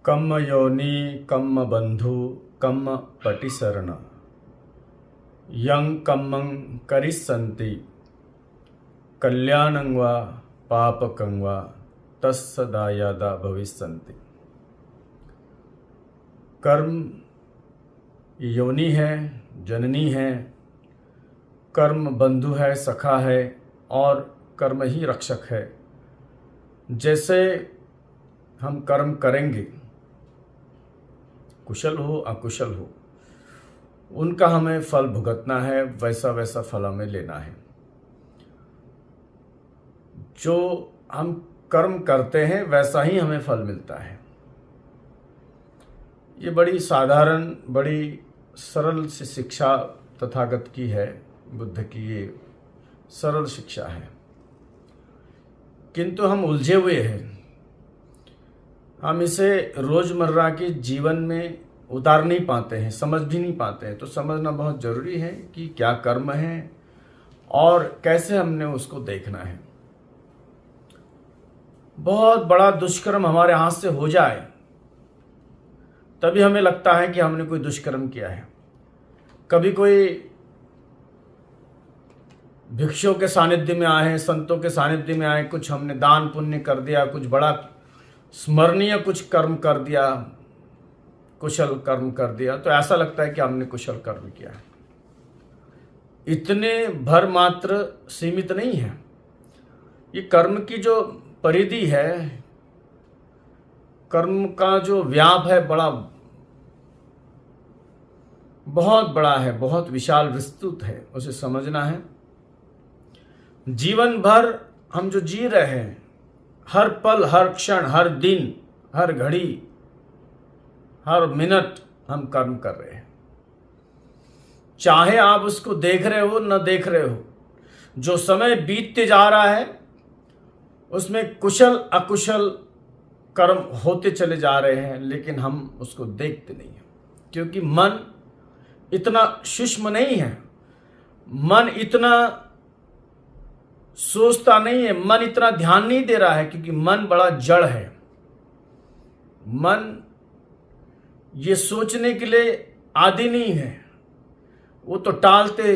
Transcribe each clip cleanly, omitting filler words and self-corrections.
कम्म योनि कम्म बंधु कम्म पटिशरण यं कम्मं करिष्यन्ति कल्याणं वा पापकं वा तस्सदायादा भविष्यन्ति। कर्म योनि है, जननी है, कर्म बंधु है, सखा है और कर्म ही रक्षक है। जैसे हम कर्म करेंगे, कुशल हो अकुशल हो, उनका हमें फल भुगतना है, वैसा वैसा फल हमें लेना है। जो हम कर्म करते हैं वैसा ही हमें फल मिलता है। ये बड़ी साधारण, बड़ी सरल सी शिक्षा तथागत की है, बुद्ध की ये सरल शिक्षा है, किंतु हम उलझे हुए हैं। हम इसे रोजमर्रा के जीवन में उतार नहीं पाते हैं, समझ भी नहीं पाते हैं। तो समझना बहुत जरूरी है कि क्या कर्म है और कैसे हमने उसको देखना है। बहुत बड़ा दुष्कर्म हमारे हाथ से हो जाए तभी हमें लगता है कि हमने कोई दुष्कर्म किया है। कभी कोई भिक्षुओं के सानिध्य में आए, संतों के सानिध्य में आए, कुछ हमने दान पुण्य कर दिया, कुछ बड़ा स्मरणीय कुछ कर्म कर दिया, कुशल कर्म कर दिया, तो ऐसा लगता है कि हमने कुशल कर्म किया है। इतने भर मात्र सीमित नहीं है। ये कर्म की जो परिधि है, कर्म का जो व्याप है, बहुत बड़ा है, बहुत विशाल विस्तृत है। उसे समझना है। जीवन भर हम जो जी रहे हैं, हर पल, हर क्षण, हर दिन, हर घड़ी, हर मिनट हम कर्म कर रहे हैं। चाहे आप उसको देख रहे हो न देख रहे हो, जो समय बीतते जा रहा है उसमें कुशल अकुशल कर्म होते चले जा रहे हैं, लेकिन हम उसको देखते नहीं हैं, क्योंकि मन इतना सूक्ष्म नहीं है, मन इतना सोचता नहीं है, मन इतना ध्यान नहीं दे रहा है, क्योंकि मन बड़ा जड़ है। मन ये सोचने के लिए आदि नहीं है, वो तो टालते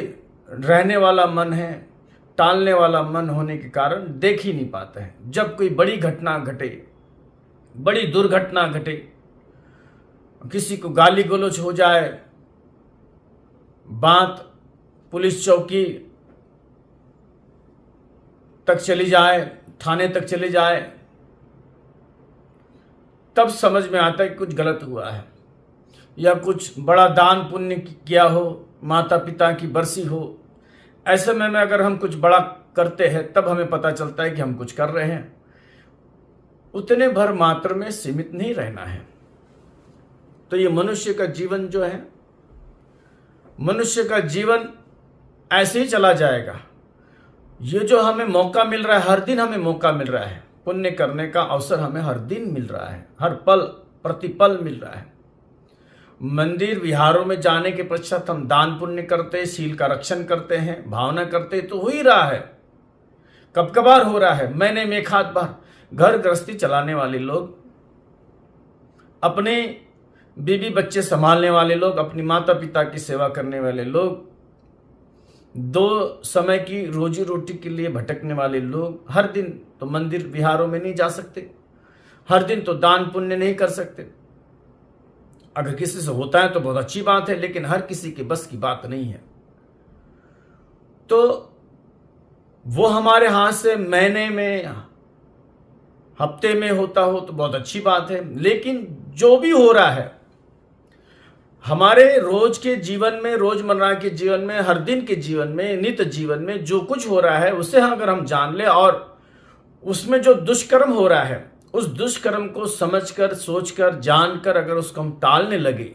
रहने वाला मन है। टालने वाला मन होने के कारण देख ही नहीं पाते हैं। जब कोई बड़ी घटना घटे, बड़ी दुर्घटना घटे, किसी को गाली गलौज हो जाए, बात पुलिस चौकी तक चली जाए, थाने तक चली जाए, तब समझ में आता है कि कुछ गलत हुआ है, या कुछ बड़ा दान पुण्य किया हो, माता पिता की बरसी हो। ऐसे में अगर हम कुछ बड़ा करते हैं तब हमें पता चलता है कि हम कुछ कर रहे हैं। उतने भर मात्र में सीमित नहीं रहना है। तो ये मनुष्य का जीवन जो है, मनुष्य का जीवन ऐसे ही चला जाएगा। ये जो हमें मौका मिल रहा है, हर दिन हमें मौका मिल रहा है, पुण्य करने का अवसर हमें हर दिन मिल रहा है, हर पल प्रतिपल मिल रहा है। मंदिर विहारों में जाने के पश्चात हम दान पुण्य करते, शील का रक्षण करते हैं, भावना करते, तो हो ही रहा है, कब कभार हो रहा है, महीने में एक आध बार। घर गृहस्थी चलाने वाले लोग, अपने बीवी बच्चे संभालने वाले लोग, अपनी माता पिता की सेवा करने वाले लोग, दो समय की रोजी रोटी के लिए भटकने वाले लोग हर दिन तो मंदिर विहारों में नहीं जा सकते, हर दिन तो दान पुण्य नहीं कर सकते। अगर किसी से होता है तो बहुत अच्छी बात है, लेकिन हर किसी के बस की बात नहीं है। तो वो हमारे हाथ से महीने में, हफ्ते में होता हो तो बहुत अच्छी बात है, लेकिन जो भी हो रहा है हमारे रोज के जीवन में, रोजमर्रा के जीवन में, हर दिन के जीवन में, नित्य जीवन में जो कुछ हो रहा है, उसे अगर हम जान ले और उसमें जो दुष्कर्म हो रहा है, उस दुष्कर्म को समझकर, सोचकर, जानकर अगर उसको हम टालने लगे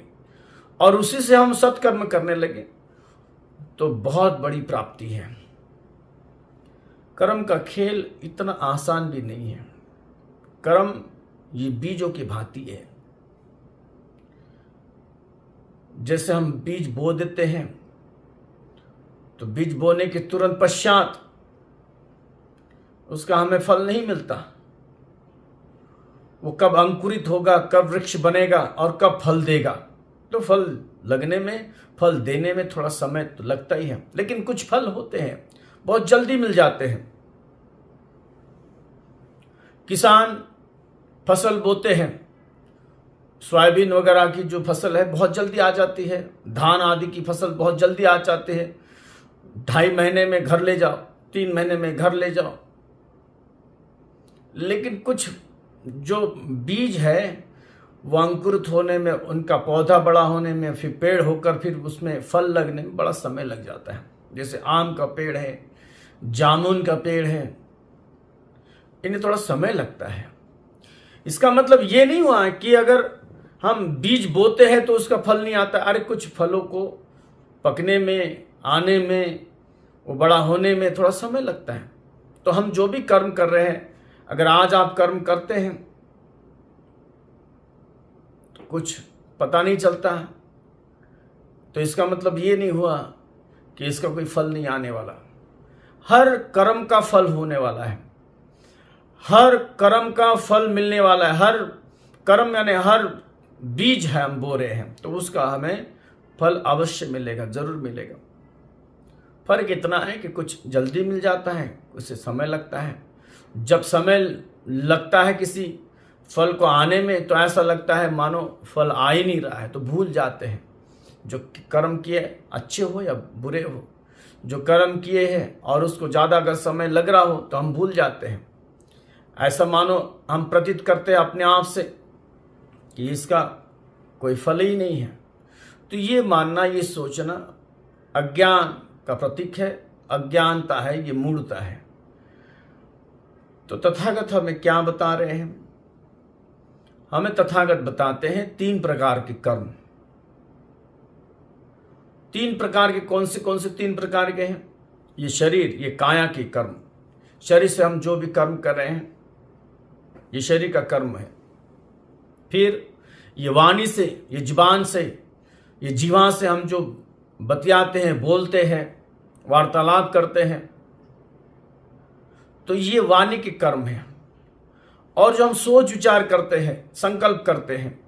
और उसी से हम सत्कर्म करने लगे तो बहुत बड़ी प्राप्ति है। कर्म का खेल इतना आसान भी नहीं है। कर्म ये बीजों की भांति है। जैसे हम बीज बो देते हैं तो बीज बोने के तुरंत पश्चात उसका हमें फल नहीं मिलता। वो कब अंकुरित होगा, कब वृक्ष बनेगा और कब फल देगा। तो फल लगने में, फल देने में थोड़ा समय तो लगता ही है, लेकिन कुछ फल होते हैं बहुत जल्दी मिल जाते हैं। किसान फसल बोते हैं, सोयाबीन वगैरह की जो फसल है बहुत जल्दी आ जाती है, धान आदि की फसल बहुत जल्दी आ जाती है, 2.5 महीने में घर ले जाओ, 3 महीने में घर ले जाओ। लेकिन कुछ जो बीज है वो अंकुरित होने में, उनका पौधा बड़ा होने में, फिर पेड़ होकर फिर उसमें फल लगने में बड़ा समय लग जाता है। जैसे आम का पेड़ है, जामुन का पेड़ है, इन्हें थोड़ा समय लगता है। इसका मतलब ये नहीं हुआ कि अगर हम बीज बोते हैं तो उसका फल नहीं आता। अरे कुछ फलों को पकने में, आने में, वो बड़ा होने में थोड़ा समय लगता है। तो हम जो भी कर्म कर रहे हैं, अगर आज आप कर्म करते हैं तो कुछ पता नहीं चलता, तो इसका मतलब ये नहीं हुआ कि इसका कोई फल नहीं आने वाला। हर कर्म का फल होने वाला है, हर कर्म का फल मिलने वाला है। हर कर्म यानी हर बीज है हम बो रहे हैं तो उसका हमें फल अवश्य मिलेगा, जरूर मिलेगा। फर्क इतना है कि कुछ जल्दी मिल जाता है, कुछ समय लगता है। जब समय लगता है किसी फल को आने में तो ऐसा लगता है मानो फल आ ही नहीं रहा है, तो भूल जाते हैं। जो कर्म किए अच्छे हो या बुरे हो, जो कर्म किए हैं और उसको ज़्यादा अगर समय लग रहा हो तो हम भूल जाते हैं। ऐसा मानो हम प्रतीत करते हैं अपने आप से कि इसका कोई फल ही नहीं है। तो ये मानना, ये सोचना अज्ञान का प्रतीक है, अज्ञानता है, ये मूढ़ता है। तो तथागत हमें क्या बता रहे हैं? हमें तथागत बताते हैं 3 प्रकार के कर्म। 3 प्रकार के कौन से 3 प्रकार के हैं? ये शरीर, ये काया के कर्म, शरीर से हम जो भी कर्म कर रहे हैं ये शरीर का कर्म है। फिर ये वाणी से, ये जुबान से, ये जीवा से हम जो बतियाते हैं, बोलते हैं, वार्तालाप करते हैं, तो ये वाणी के कर्म है। और जो हम सोच विचार करते हैं, संकल्प करते हैं,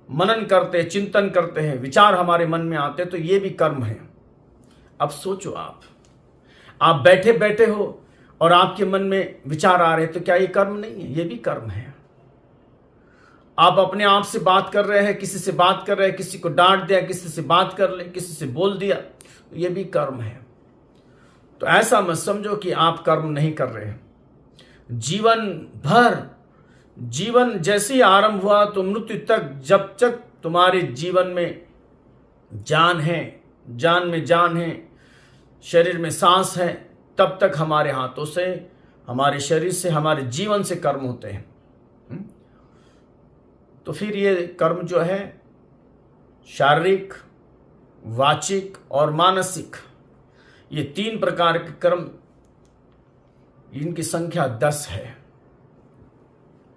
मनन करते हैं, चिंतन करते हैं, विचार हमारे मन में आते हैं, तो ये भी कर्म है। अब सोचो, आप बैठे बैठे हो और आपके मन में विचार आ रहे हैं, तो क्या ये कर्म नहीं है? ये भी कर्म है। आप अपने आप से बात कर रहे हैं, किसी से बात कर रहे हैं, किसी को डांट दिया, किसी से बात कर ले, किसी से बोल दिया, तो ये भी कर्म है। तो ऐसा मत समझो कि आप कर्म नहीं कर रहे हैं। जीवन भर, जीवन जैसे ही आरंभ हुआ तो मृत्यु तक, जब तक तुम्हारे जीवन में जान है, जान में जान है, शरीर में सांस है, तब तक हमारे हाथों से, हमारे शरीर से, हमारे जीवन से कर्म होते हैं। तो फिर ये कर्म जो है शारीरिक, वाचिक और मानसिक, ये 3 प्रकार के कर्म, इनकी संख्या 10 है।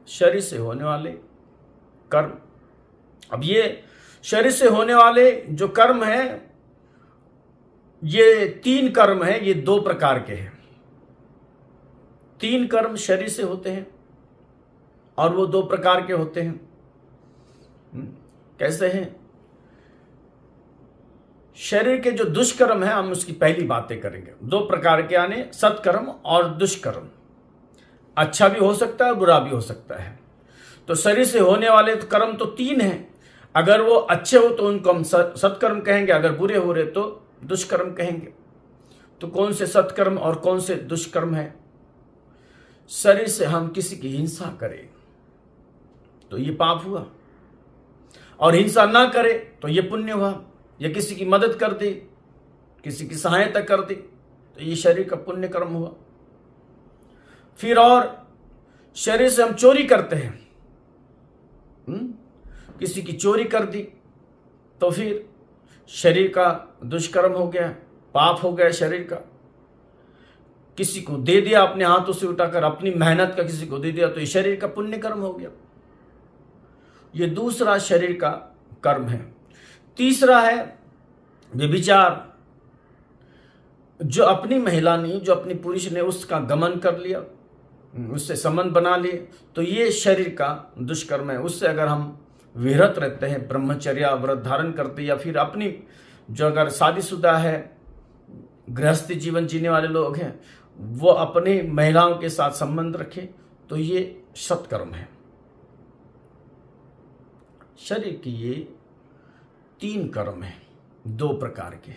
शरीर से होने वाले कर्म। अब ये शरीर से होने वाले जो कर्म है, ये 3 कर्म है, ये 2 प्रकार के हैं। 3 कर्म शरीर से होते हैं और वो 2 प्रकार के होते हैं। कैसे हैं? शरीर के जो दुष्कर्म है, हम उसकी पहली बातें करेंगे। 2 प्रकार के, यानी सत्कर्म और दुष्कर्म। अच्छा भी हो सकता है, बुरा भी हो सकता है। तो शरीर से होने वाले तो कर्म तो 3 हैं। अगर वो अच्छे हो तो उनको हम सत्कर्म कहेंगे, अगर बुरे हो रहे तो दुष्कर्म कहेंगे। तो कौन से सत्कर्म और कौन से दुष्कर्म है? शरीर से हम किसी की हिंसा करें तो ये पाप हुआ, और हिंसा ना करे तो ये पुण्य हुआ। या किसी की मदद कर दी, किसी की सहायता कर दी, तो ये शरीर का पुण्य कर्म हुआ। फिर और शरीर से हम चोरी करते हैं, किसी की चोरी कर दी तो फिर शरीर का दुष्कर्म हो गया, पाप हो गया शरीर का। किसी को दे दिया अपने हाथों से उठाकर, अपनी मेहनत का किसी को दे दिया, तो ये शरीर का पुण्य कर्म हो गया। ये दूसरा शरीर का कर्म है। तीसरा है व्यभिचार। जो अपनी महिला ने, जो अपनी पुरुष ने उसका गमन कर लिया, उससे संबंध बना लिए, तो ये शरीर का दुष्कर्म है। उससे अगर हम विरत रहते हैं, ब्रह्मचर्या व्रत धारण करते, या फिर अपनी जो अगर शादीशुदा है, गृहस्थी जीवन जीने वाले लोग हैं, वो अपनी महिलाओं के साथ संबंध रखें, तो ये सत्कर्म है। शरीर की ये 3 कर्म है, 2 प्रकार के,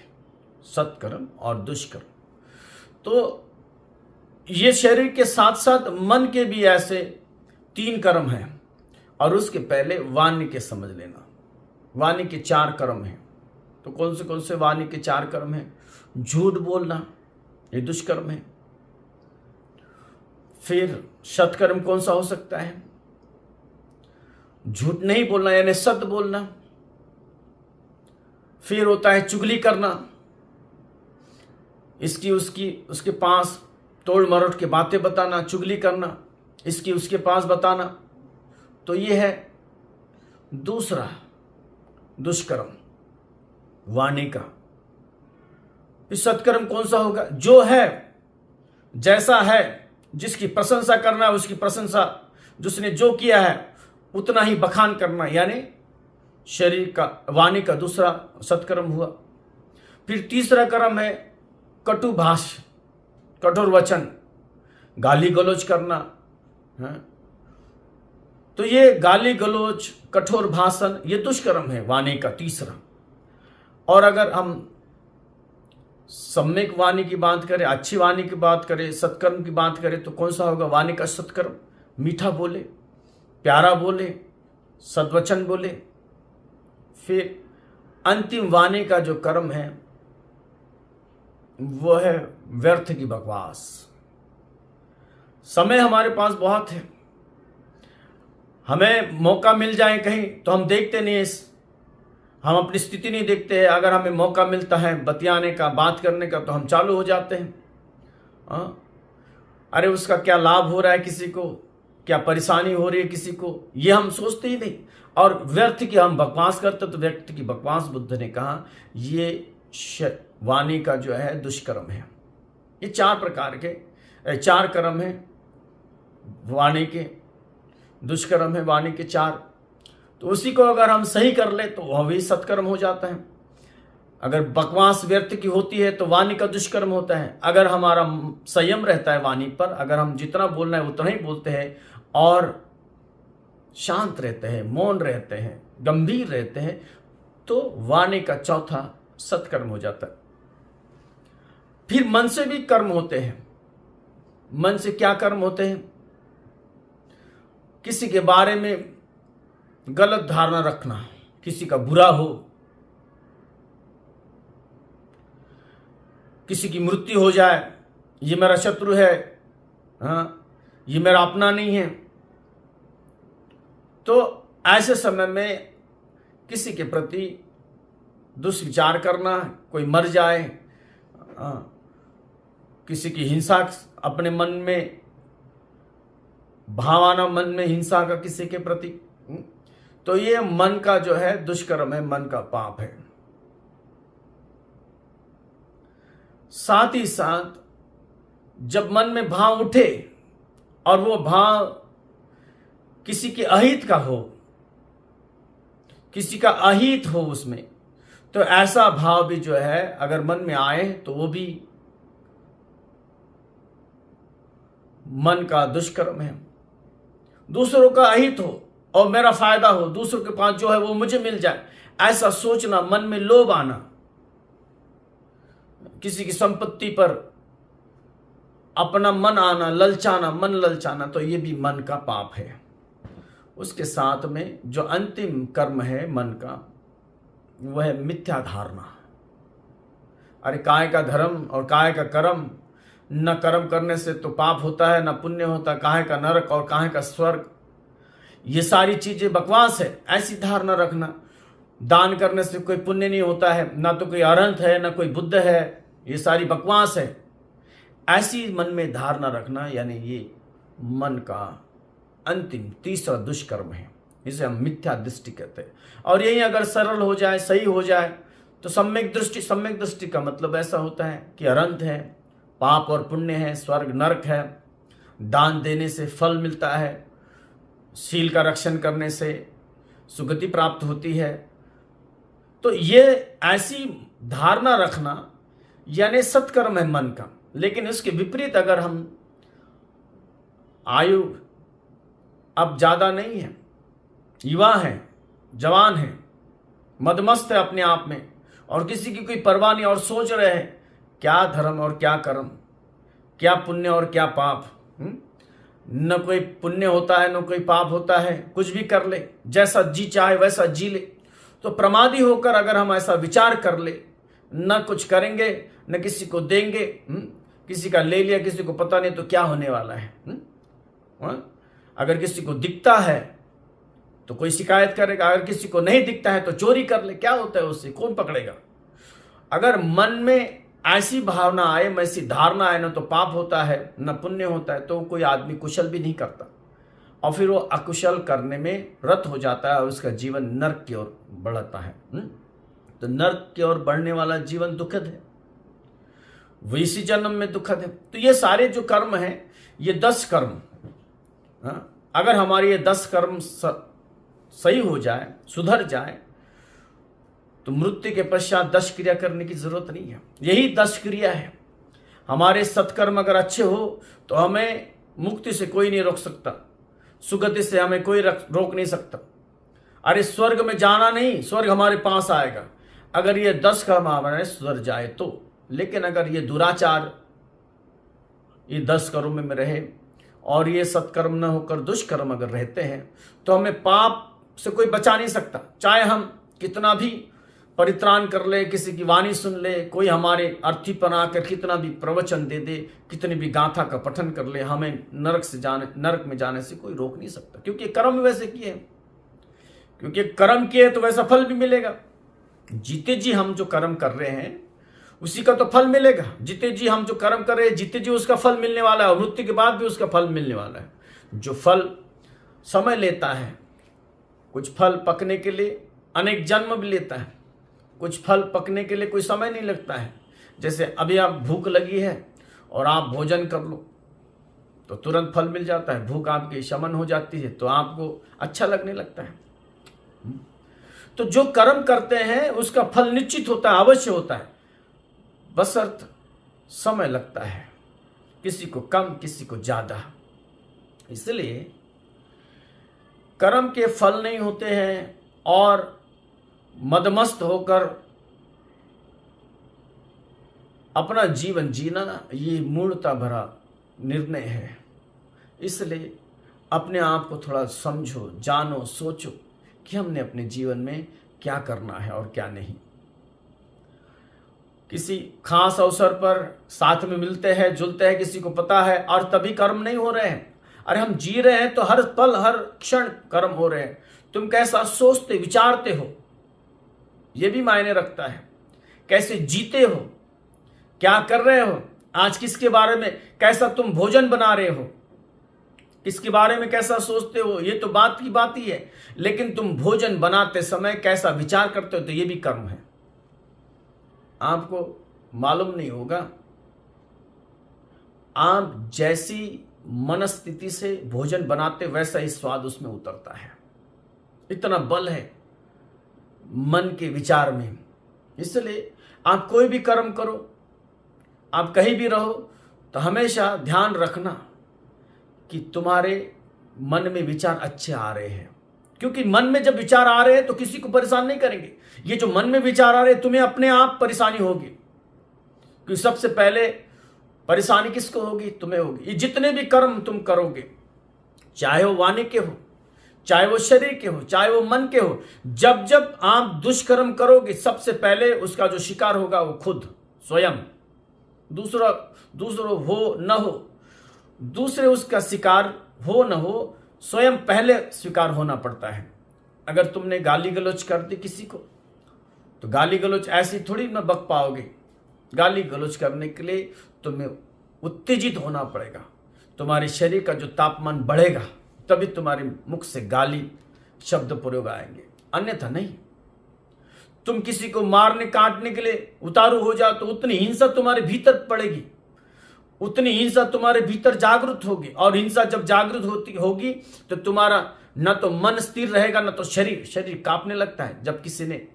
सत्कर्म और दुष्कर्म। तो ये शरीर के साथ साथ मन के भी ऐसे 3 कर्म हैं। और उसके पहले वाणी के समझ लेना। वाणी के 4 कर्म हैं। तो कौन से वाणी के 4 कर्म हैं? झूठ बोलना, ये दुष्कर्म है। फिर सत्कर्म कौन सा हो सकता है? झूठ नहीं बोलना, यानी सत्य बोलना। फिर होता है चुगली करना, इसकी उसके पास तोड़ मरोड़ के बातें बताना, चुगली करना, इसकी उसके पास बताना। तो ये है दूसरा दुष्कर्म, वाणी का। फिर सत्कर्म कौन सा होगा? जो है, जैसा है, जिसकी प्रशंसा करना है उसकी प्रशंसा, जिसने जो किया है उतना ही बखान करना, यानी शरीर का, वाणी का दूसरा सत्कर्म हुआ। फिर तीसरा कर्म है कटु भाष्य, कठोर वचन, गाली गलौज करना है। तो ये गाली गलौज, कठोर भाषण, ये दुष्कर्म है वाणी का तीसरा। और अगर हम सम्यक वाणी की बात करें, अच्छी वाणी की बात करें, सत्कर्म की बात करें, तो कौन सा होगा वाणी का सत्कर्म? मीठा बोले, प्यारा बोले, सद्वचन बोले। फिर अंतिम वाणी का जो कर्म है वो है व्यर्थ की बकवास। समय हमारे पास बहुत है, हमें मौका मिल जाए कहीं तो हम देखते नहीं, हम अपनी स्थिति नहीं देखते हैं। अगर हमें मौका मिलता है बतियाने का, बात करने का, तो हम चालू हो जाते हैं। अरे उसका क्या लाभ हो रहा है किसी को, क्या परेशानी हो रही है किसी को, ये हम सोचते ही नहीं। और व्यर्थ की हम बकवास करते, तो व्यर्थ की बकवास बुद्ध ने कहा ये वाणी का जो है दुष्कर्म है। ये 4 प्रकार के 4 कर्म है वाणी के, दुष्कर्म है वाणी के 4। तो उसी को अगर हम सही कर ले तो वह भी सत्कर्म हो जाता है। अगर बकवास व्यर्थ की होती है तो वाणी का दुष्कर्म होता है। अगर हमारा संयम रहता है वाणी पर, अगर हम जितना बोलना है उतना ही बोलते हैं और शांत रहते हैं, मौन रहते हैं, गंभीर रहते हैं, तो वाणी का चौथा सत्कर्म हो जाता है। फिर मन से भी कर्म होते हैं। मन से क्या कर्म होते हैं? किसी के बारे में गलत धारणा रखना, किसी का बुरा हो, किसी की मृत्यु हो जाए, ये मेरा शत्रु है, ये मेरा अपना नहीं है। तो ऐसे समय में किसी के प्रति दुष्विचार करना, कोई मर जाए, किसी की हिंसा अपने मन में, भावना मन में हिंसा का किसी के प्रति, तो ये मन का जो है दुष्कर्म है, मन का पाप है। साथ ही साथ जब मन में भाव उठे और वो भाव किसी के अहित का हो, किसी का अहित हो उसमें, तो ऐसा भाव भी जो है अगर मन में आए तो वो भी मन का दुष्कर्म है। दूसरों का अहित हो और मेरा फायदा हो, दूसरों के पास जो है वो मुझे मिल जाए, ऐसा सोचना, मन में लोभ आना, किसी की संपत्ति पर अपना मन आना, ललचाना, मन ललचाना, तो ये भी मन का पाप है। उसके साथ में जो अंतिम कर्म है मन का, वह है मिथ्या धारणा। अरे काय का धर्म और काय का कर्म, न कर्म करने से तो पाप होता है, न पुण्य होता, काहे का नरक और काहे का स्वर्ग, ये सारी चीजें बकवास है। ऐसी धारणा रखना, दान करने से कोई पुण्य नहीं होता है, ना तो कोई अरहंत है, ना कोई बुद्ध है, ये सारी बकवास है। ऐसी मन में धारणा रखना, यानी ये मन का अंतिम तीसरा दुष्कर्म है। इसे हम मिथ्या दृष्टि कहते हैं। और यही अगर सरल हो जाए, सही हो जाए, तो सम्यक दृष्टि। सम्यक दृष्टि का मतलब ऐसा होता है कि अनंत है, पाप और पुण्य है, स्वर्ग नरक है, दान देने से फल मिलता है, शील का रक्षण करने से सुगति प्राप्त होती है। तो ये ऐसी धारणा रखना यानी सत्कर्म है मन का। लेकिन इसके विपरीत अगर हम आयु अब ज़्यादा नहीं है, युवा है, जवान है, मदमस्त है अपने आप में और किसी की कोई परवाह नहीं और सोच रहे हैं क्या धर्म और क्या कर्म, क्या पुण्य और क्या पाप, न कोई पुण्य होता है न कोई पाप होता है, कुछ भी कर ले, जैसा जी चाहे वैसा जी ले। तो प्रमादी होकर अगर हम ऐसा विचार कर ले, न कुछ करेंगे न किसी को देंगे, किसी का ले लिया किसी को पता नहीं तो क्या होने वाला है। अगर किसी को दिखता है तो कोई शिकायत करेगा, अगर किसी को नहीं दिखता है तो चोरी कर ले, क्या होता है उससे, कौन पकड़ेगा। अगर मन में ऐसी भावना आए, ऐसी धारणा आए, न तो पाप होता है न पुण्य होता है, तो कोई आदमी कुशल भी नहीं करता और फिर वो अकुशल करने में रत हो जाता है और उसका जीवन नर्क की ओर बढ़ता है। तो नर्क की ओर बढ़ने वाला जीवन दुखद है, वो इसी जन्म में दुखद है। तो ये सारे जो कर्म हैं, ये 10 कर्म, अगर हमारे ये 10 कर्म सही हो जाए, सुधर जाए, तो मृत्यु के पश्चात 10 क्रिया करने की जरूरत नहीं है। यही 10 क्रिया है। हमारे सत्कर्म अगर अच्छे हो तो हमें मुक्ति से कोई नहीं रोक सकता, सुगति से हमें कोई रोक नहीं सकता। अरे स्वर्ग में जाना नहीं, स्वर्ग हमारे पास आएगा अगर ये 10 कर्म हमारे सुधर जाए तो। लेकिन अगर ये दुराचार ये 10 कर्म में रहे और ये सत्कर्म न होकर दुष्कर्म अगर रहते हैं तो हमें पाप से कोई बचा नहीं सकता। चाहे हम कितना भी परित्राण कर ले, किसी की वाणी सुन ले, कोई हमारे अर्थी पर आकर कितना भी प्रवचन दे दे, कितनी भी गाथा का पठन कर ले, हमें नरक में जाने से कोई रोक नहीं सकता। क्योंकि कर्म वैसे किए, क्योंकि कर्म किए तो वैसा फल भी मिलेगा। जीते जी हम जो कर्म कर रहे हैं उसी का तो फल मिलेगा। जीते जी हम जो कर्म कर रहे हैं, जीते जी उसका फल मिलने वाला है और मृत्यु के बाद भी उसका फल मिलने वाला है। जो फल समय लेता है, कुछ फल पकने के लिए अनेक जन्म भी लेता है, कुछ फल पकने के लिए कोई समय नहीं लगता है। जैसे अभी आप भूख लगी है और आप भोजन कर लो तो तुरंत फल मिल जाता है, भूख आपकी शमन हो जाती है तो आपको अच्छा लगने लगता है। तो जो कर्म करते हैं उसका फल निश्चित होता है, अवश्य होता है, बशर्त समय लगता है, किसी को कम किसी को ज्यादा। इसलिए कर्म के फल नहीं होते हैं और मदमस्त होकर अपना जीवन जीना ये मूढ़ता भरा निर्णय है। इसलिए अपने आप को थोड़ा समझो, जानो, सोचो कि हमने अपने जीवन में क्या करना है और क्या नहीं। किसी खास अवसर पर साथ में मिलते हैं, जुलते हैं, किसी को पता है और तभी कर्म नहीं हो रहे हैं। अरे हम जी रहे हैं तो हर पल हर क्षण कर्म हो रहे हैं। तुम कैसा सोचते विचारते हो ये भी मायने रखता है। कैसे जीते हो, क्या कर रहे हो, आज किसके बारे में कैसा तुम भोजन बना रहे हो, किसके बारे में कैसा सोचते हो, ये तो बात की बात ही है। लेकिन तुम भोजन बनाते समय कैसा विचार करते हो तो ये भी कर्म है। आपको मालूम नहीं होगा, आप जैसी मनस्थिति से भोजन बनाते वैसा ही स्वाद उसमें उतरता है। इतना बल है मन के विचार में। इसलिए आप कोई भी कर्म करो, आप कहीं भी रहो तो हमेशा ध्यान रखना कि तुम्हारे मन में विचार अच्छे आ रहे हैं। क्योंकि मन में जब विचार आ रहे हैं तो किसी को परेशान नहीं करेंगे। ये जो मन में विचार आ रहे हैं तुम्हें अपने आप परेशानी होगी, क्योंकि सबसे पहले परेशानी किसको होगी, तुम्हें होगी। ये जितने भी कर्म तुम करोगे, चाहे वो वाणी के हो, चाहे वो शरीर के हो, चाहे वो मन के हो, जब जब आप दुष्कर्म करोगे सबसे पहले उसका जो शिकार होगा वो खुद स्वयं। दूसरा हो न हो, दूसरे उसका शिकार हो न हो, स्वयं पहले स्वीकार होना पड़ता है। अगर तुमने गाली गलौज कर दी किसी को तो गाली गलौज ऐसी थोड़ी न बक पाओगे। गाली गलौज करने के लिए तुम्हें उत्तेजित होना पड़ेगा, तुम्हारे शरीर का जो तापमान बढ़ेगा तभी तुम्हारे मुख से गाली शब्द प्रयोग आएंगे, अन्यथा नहीं। तुम किसी को मारने काटने के लिए उतारू हो जाओ तो उतनी हिंसा तुम्हारे भीतर पड़ेगी, उतनी हिंसा तुम्हारे भीतर जागृत होगी, और हिंसा जब जागृत होगी तो तुम्हारा न तो मन स्थिर रहेगा, न तो शरीर कांपने लगता है। जब किसी ने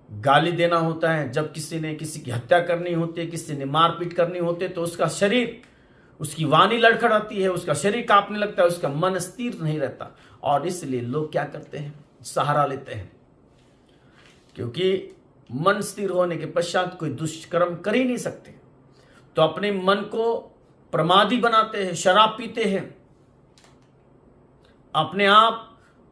गाली देना होता है, जब किसी ने किसी की हत्या करनी होती है, किसी ने मारपीट करनी होती है, तो उसका शरीर, उसकी वाणी लड़खड़ाती है, उसका शरीर कांपने लगता है, उसका मन स्थिर नहीं रहता। और इसलिए लोग क्या करते हैं, सहारा लेते हैं, क्योंकि मन स्थिर होने के पश्चात कोई दुष्कर्म कर ही नहीं सकते। तो अपने मन को प्रमादी बनाते हैं, शराब पीते हैं, अपने आप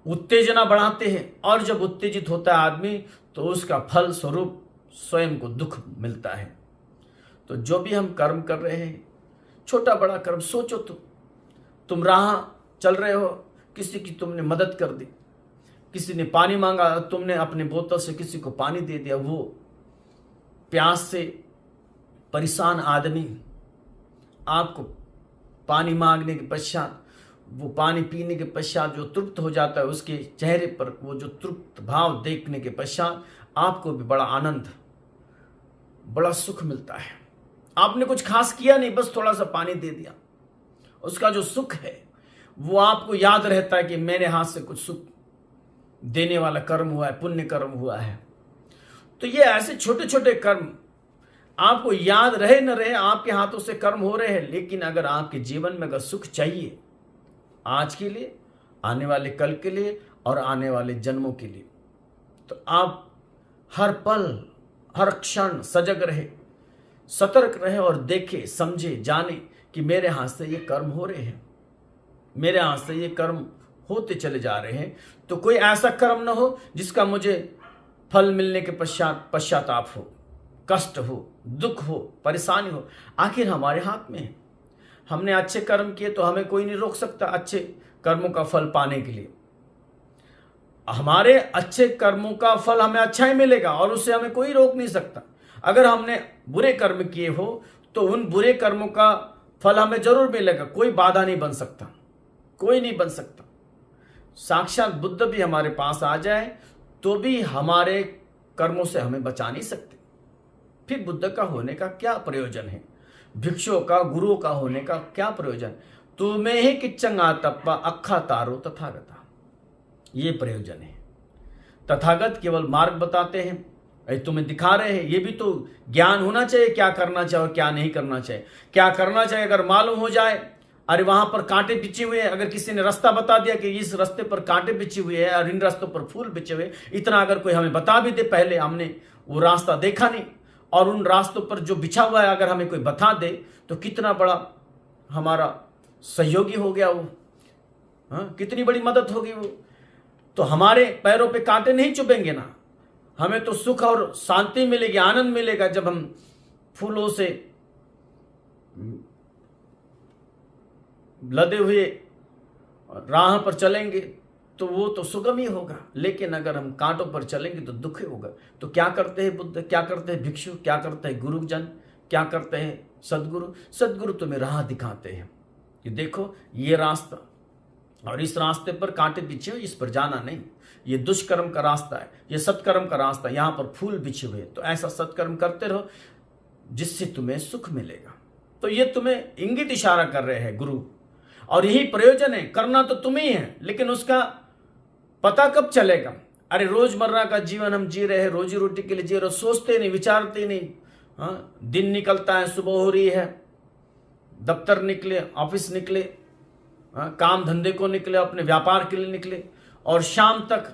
उत्तेजना बढ़ाते हैं, और जब उत्तेजित होता है आदमी तो उसका फल स्वरूप स्वयं को दुख मिलता है। तो जो भी हम कर्म कर रहे हैं, छोटा बड़ा कर्म, सोचो तुम राह चल रहे हो, किसी की तुमने मदद कर दी, किसी ने पानी मांगा, तुमने अपने बोतल से किसी को पानी दे दिया। वो प्यास से परेशान आदमी आपको पानी मांगने के पश्चात, वो पानी पीने के पश्चात जो तृप्त हो जाता है, उसके चेहरे पर वो जो तृप्त भाव देखने के पश्चात आपको भी बड़ा आनंद, बड़ा सुख मिलता है। आपने कुछ खास किया नहीं, बस थोड़ा सा पानी दे दिया, उसका जो सुख है वो आपको याद रहता है कि मेरे हाथ से कुछ सुख देने वाला कर्म हुआ है, पुण्य कर्म हुआ है। तो ये ऐसे छोटे छोटे कर्म आपको याद रहे न रहे, आपके हाथों से कर्म हो रहे हैं, लेकिन अगर आपके जीवन में अगर सुख चाहिए आज के लिए, आने वाले कल के लिए और आने वाले जन्मों के लिए, तो आप हर पल हर क्षण सजग रहे, सतर्क रहे और देखे, समझे, जाने कि मेरे हाथ से ये कर्म हो रहे हैं, मेरे हाथ से ये कर्म होते चले जा रहे हैं। तो कोई ऐसा कर्म ना हो जिसका मुझे फल मिलने के पश्चात पश्चाताप हो, कष्ट हो, दुख हो, परेशानी हो। आखिर हमारे हाथ में है। हमने अच्छे कर्म किए तो हमें कोई नहीं रोक सकता अच्छे कर्मों का फल पाने के लिए। हमारे अच्छे कर्मों का फल हमें अच्छा ही मिलेगा और उससे हमें कोई रोक नहीं सकता। अगर हमने बुरे कर्म किए हो तो उन बुरे कर्मों का फल हमें जरूर मिलेगा, कोई बाधा नहीं बन सकता, कोई नहीं बन सकता। साक्षात बुद्ध भी हमारे पास आ जाए तो भी हमारे कर्मों से हमें बचा नहीं सकते। फिर बुद्ध का होने का क्या प्रयोजन है, भिक्षुओं का, गुरुओं का होने का क्या प्रयोजन? तुम्हें ही किच्चंग आतप्पा अक्खा तारो तथागता, ये प्रयोजन है। तथागत केवल मार्ग बताते हैं, तुम्हें दिखा रहे हैं। ये भी तो ज्ञान होना चाहिए, क्या करना चाहिए क्या नहीं करना चाहिए। क्या करना चाहिए अगर मालूम हो जाए, अरे वहां पर कांटे बिछे हुए हैं, अगर किसी ने रास्ता बता दिया कि इस रास्ते पर कांटे बिछे हुए हैं और इन रास्तों पर फूल बिछे हुए, इतना अगर कोई हमें बता भी दे, पहले हमने वो रास्ता देखा नहीं और उन रास्तों पर जो बिछा हुआ है अगर हमें कोई बता दे तो कितना बड़ा हमारा सहयोगी हो गया वो, कितनी बड़ी मदद होगी वो। तो हमारे पैरों पे कांटे नहीं चुभेंगे ना, हमें तो सुख और शांति मिलेगी, आनंद मिलेगा जब हम फूलों से लदे हुए राह पर चलेंगे तो वो तो सुगम ही होगा। लेकिन अगर हम कांटों पर चलेंगे तो दुख ही होगा। तो क्या करते हैं बुद्ध, क्या करते हैं भिक्षु, क्या करते हैं गुरुजन, क्या करते हैं सदगुरु? सदगुरु तुम्हें राह दिखाते हैं कि देखो ये रास्ता और इस रास्ते पर कांटे बिछे हुए, इस पर जाना नहीं, ये दुष्कर्म का रास्ता है, ये सत्कर्म का रास्ता है, यहाँ पर फूल बिछे हुए। तो ऐसा सत्कर्म करते रहो जिससे तुम्हें सुख मिलेगा। तो ये तुम्हें इंगित इशारा कर रहे हैं गुरु, और यही प्रयोजन है। करना तो तुम्हें ही है, लेकिन उसका पता कब चलेगा? अरे रोजमर्रा का जीवन हम जी रहे हैं, रोजी रोटी के लिए जी रहे, सोचते नहीं, विचारते नहीं। दिन निकलता है, सुबह हो रही है, दफ्तर निकले, ऑफिस निकले, काम धंधे को निकले, अपने व्यापार के लिए निकले, और शाम तक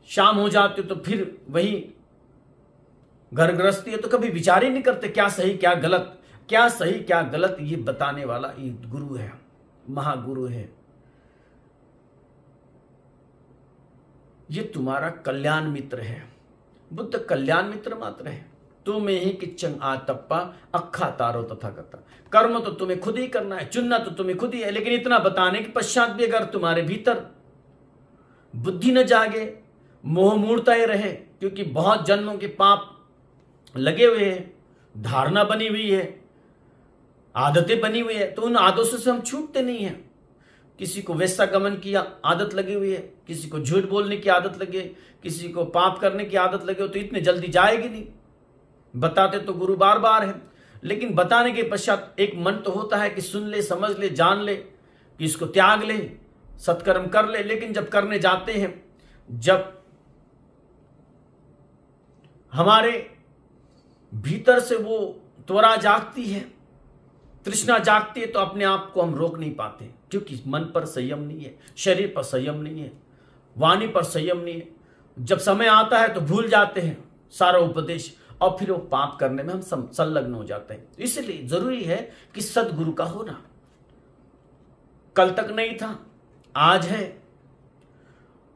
शाम हो जाती तो फिर वही घर गृहस्थी है। तो कभी विचार ही नहीं करते क्या सही क्या गलत, क्या सही क्या गलत। ये बताने वाला ये गुरु है, महागुरु है। ये तुम्हारा कल्याण मित्र है। बुद्ध कल्याण मित्र मात्र है। तुम्हें ही किच्चंग आतप्पा अक्खा तारो तथागता। कर्म तो तुम्हें खुद ही करना है, चुनना तो तुम्हें खुद ही है। लेकिन इतना बताने के पश्चात भी अगर तुम्हारे भीतर बुद्धि न जागे, मोह मूर्ताएं रहे, क्योंकि बहुत जन्मों के पाप लगे हुए हैं, धारणा बनी हुई है, आदतें बनी हुई है, तो उन आदतों से हम छूटते नहीं हैं। किसी को वेश्यागमन की आदत लगी हुई है, किसी को झूठ बोलने की आदत लगी है, किसी को पाप करने की आदत लगी हो, तो इतने जल्दी जाएगी नहीं। बताते तो गुरु बार बार है, लेकिन बताने के पश्चात एक मन तो होता है कि सुन ले, समझ ले, जान ले, कि इसको त्याग ले, सत्कर्म कर ले। लेकिन जब करने जाते हैं, जब हमारे भीतर से वो त्वरा जागती है, तृष्णा जागती है, तो अपने आप को हम रोक नहीं पाते, क्योंकि मन पर संयम नहीं है, शरीर पर संयम नहीं है, वाणी पर संयम नहीं है। जब समय आता है तो भूल जाते हैं सारा उपदेश, और फिर वो पाप करने में हम संलग्न हो जाते हैं। इसलिए जरूरी है कि सदगुरु का होना। कल तक नहीं था, आज है,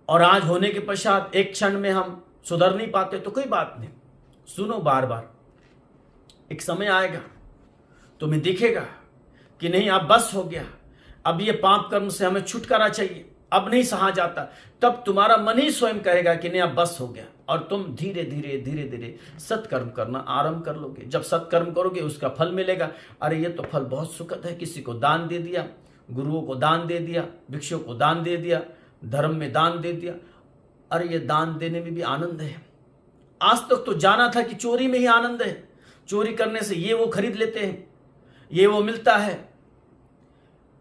और आज होने के पश्चात एक क्षण में हम सुधर नहीं पाते तो कोई बात नहीं, सुनो बार बार। एक समय आएगा, तुम्हें दिखेगा कि नहीं, अब बस हो गया, अब ये पाप कर्म से हमें छुटकारा चाहिए, अब नहीं सहा जाता। तब तुम्हारा मन ही स्वयं कहेगा कि नहीं, अब बस हो गया, और तुम धीरे धीरे धीरे धीरे सत्कर्म करना आरंभ कर लोगे। जब सत्कर्म करोगे उसका फल मिलेगा। अरे ये तो फल बहुत सुखद है, किसी को दान दे दिया, गुरुओं को दान दे दिया, भिक्षुओं को दान दे दिया, धर्म में दान दे दिया। अरे ये दान देने में भी आनंद है। आज तक तो जाना था कि चोरी में ही आनंद है, चोरी करने से ये वो खरीद लेते हैं, ये वो मिलता है,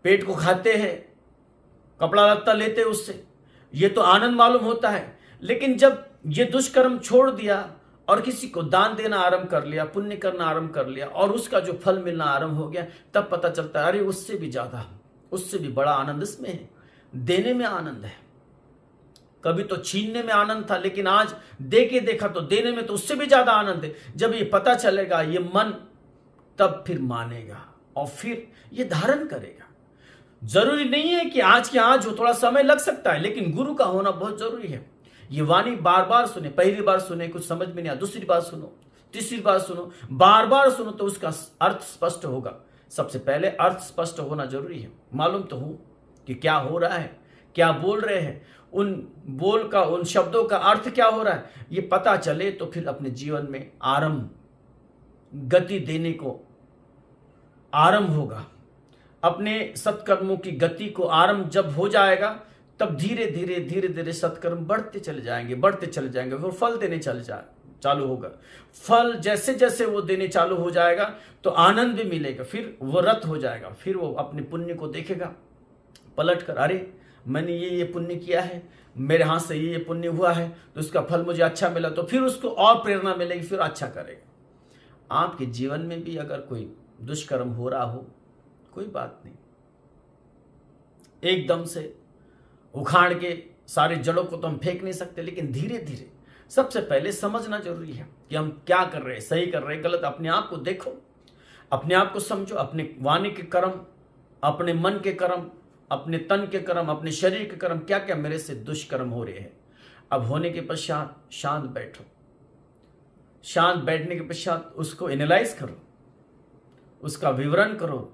पेट को खाते हैं, कपड़ा लत्ता लेते हैं, उससे ये तो आनंद मालूम होता है। लेकिन जब ये दुष्कर्म छोड़ दिया और किसी को दान देना आरंभ कर लिया, पुण्य करना आरंभ कर लिया, और उसका जो फल मिलना आरंभ हो गया, तब पता चलता है अरे उससे भी ज्यादा, उससे भी बड़ा आनंद इसमें है, देने में आनंद है। कभी तो छीनने में आनंद था, लेकिन आज दे के देखा तो देने में तो उससे भी ज्यादा आनंद है। जब ये पता चलेगा ये मन, तब फिर मानेगा और फिर ये धारण करेगा। जरूरी नहीं है कि आज के आज हो, थोड़ा समय लग सकता है, लेकिन गुरु का होना बहुत जरूरी है। ये वाणी बार बार सुने, पहली बार सुने कुछ समझ में नहीं आया, दूसरी बार सुनो, तीसरी बार सुनो, बार बार सुनो तो उसका अर्थ स्पष्ट होगा। सबसे पहले अर्थ स्पष्ट होना जरूरी है, मालूम तो हो कि क्या हो रहा है, क्या बोल रहे हैं, उन बोल का, उन शब्दों का अर्थ क्या हो रहा है, ये पता चले तो फिर अपने जीवन में आरंभ, गति देने को आरंभ होगा। अपने सत्कर्मों की गति को आरंभ जब हो जाएगा, तब धीरे धीरे धीरे धीरे सत्कर्म बढ़ते चले जाएंगे, बढ़ते चले जाएंगे, फिर फल देने चालू होगा। फल जैसे जैसे वो देने चालू हो जाएगा तो आनंद भी मिलेगा, फिर वो रत हो जाएगा, फिर वो अपने पुण्य को देखेगा पलट कर, अरे मैंने ये पुण्य किया है, मेरे हाथ से ये पुण्य हुआ है, तो उसका फल मुझे अच्छा मिला, तो फिर उसको और प्रेरणा मिलेगी, फिर अच्छा करेगा। आपके जीवन में भी अगर कोई दुष्कर्म हो रहा हो, कोई बात नहीं, एकदम से उखाड़ के सारे जड़ों को तो हम फेंक नहीं सकते, लेकिन धीरे धीरे सबसे पहले समझना जरूरी है कि हम क्या कर रहे हैं, सही कर रहे हैं, गलत। अपने आप को देखो, अपने आप को समझो, अपने वाणी के कर्म, अपने मन के कर्म, अपने तन के कर्म, अपने शरीर के कर्म, क्या क्या मेरे से दुष्कर्म हो रहे हैं। अब होने के पश्चात शांत बैठो, शांत बैठने के पश्चात उसको एनालाइज करो, उसका विवरण करो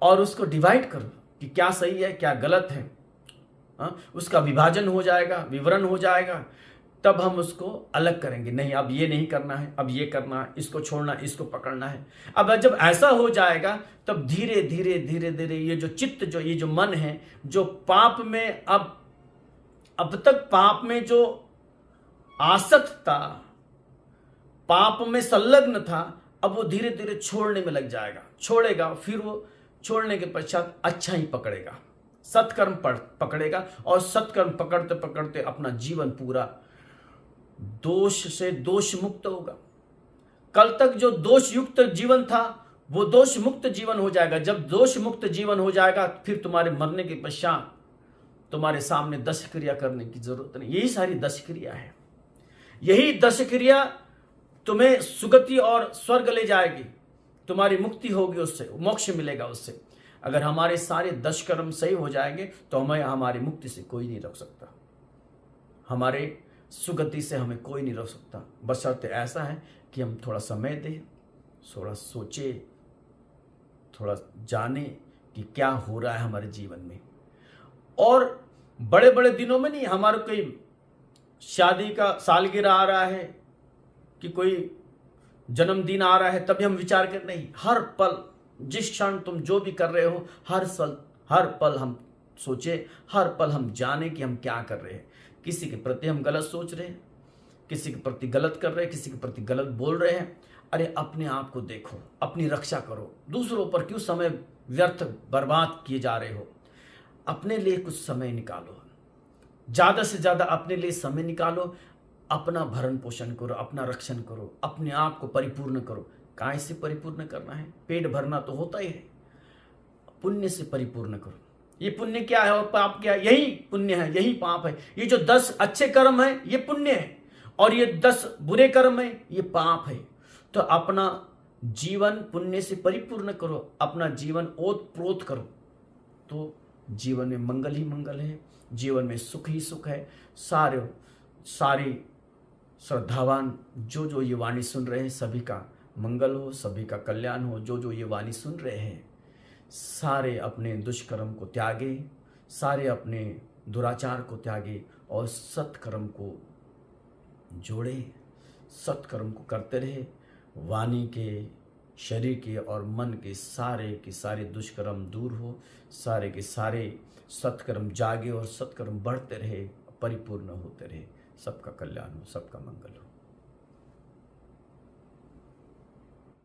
और उसको डिवाइड करो कि क्या सही है क्या गलत है। उसका विभाजन हो जाएगा, विवरण हो जाएगा, तब हम उसको अलग करेंगे। नहीं, अब ये नहीं करना है, अब ये करना है, इसको छोड़ना, इसको पकड़ना है। अब जब ऐसा हो जाएगा तब धीरे धीरे धीरे धीरे ये जो चित्त, जो ये जो मन है, जो पाप में अब तक पाप में जो आसक्त था, पाप में संलग्न था, अब वो धीरे धीरे छोड़ने में लग जाएगा, छोड़ेगा, फिर वो छोड़ने के पश्चात अच्छा ही पकड़ेगा, सत्कर्म पकड़ेगा, और सत्कर्म पकड़ते पकड़ते अपना जीवन पूरा दोष से दोष मुक्त होगा। कल तक जो दोष युक्त जीवन था वो दोष मुक्त जीवन हो जाएगा। जब दोष मुक्त जीवन हो जाएगा, फिर तुम्हारे मरने के पश्चात तुम्हारे सामने 10 क्रिया करने की जरूरत नहीं। यही सारी 10 क्रिया है, यही 10 क्रिया तुम्हें सुगति और स्वर्ग ले जाएगी, तुम्हारी मुक्ति होगी, उससे मोक्ष मिलेगा उससे। अगर हमारे सारे 10 कर्म सही हो जाएंगे तो हमें हमारी मुक्ति से कोई नहीं रोक सकता, हमारे सुगति से हमें कोई नहीं रोक सकता। बशर्ते ऐसा है कि हम थोड़ा समय दें, थोड़ा सोचे, थोड़ा जाने कि क्या हो रहा है हमारे जीवन में। और बड़े बड़े दिनों में नहीं, हमारे कोई शादी का सालगिरह आ रहा है कि कोई जन्मदिन आ रहा है तभी हम विचार कर, नहीं, हर पल, जिस क्षण तुम जो भी कर रहे हो, हर पल हम सोचे, हर पल हम जाने कि हम क्या कर रहे हैं। किसी के प्रति हम गलत सोच रहे हैं, किसी के प्रति गलत कर रहे हैं, किसी के प्रति गलत बोल रहे हैं, अरे अपने आप को देखो, अपनी रक्षा करो। दूसरों पर क्यों समय व्यर्थ बर्बाद किए जा रहे हो? अपने लिए कुछ समय निकालो, ज़्यादा से ज़्यादा अपने लिए समय निकालो, अपना भरण पोषण करो, अपना रक्षण करो, अपने आप को परिपूर्ण करो। काय से परिपूर्ण करना है? पेट भरना तो होता ही है, पुण्य से परिपूर्ण करो। ये पुण्य क्या है और पाप क्या है? यही पुण्य है, यही पाप है। ये जो 10 अच्छे कर्म है ये पुण्य है, और ये 10 बुरे कर्म है ये पाप है। तो अपना जीवन पुण्य से परिपूर्ण करो, अपना जीवन ओत प्रोत करो, तो जीवन में मंगल ही मंगल है, जीवन में सुख ही सुख है। सारे श्रद्धावान जो ये वाणी सुन रहे हैं, सभी का मंगल हो, सभी का कल्याण हो। जो ये वाणी सुन रहे हैं सारे अपने दुष्कर्म को त्यागे, सारे अपने दुराचार को त्यागे और सत्कर्म को जोड़े, सत्कर्म को करते रहे। वाणी के, शरीर के और मन के सारे दुष्कर्म दूर हो, सारे के सारे सत्कर्म जागे और सत्कर्म बढ़ते रहे, परिपूर्ण होते रहे। सबका कल्याण हो, सबका मंगल हो।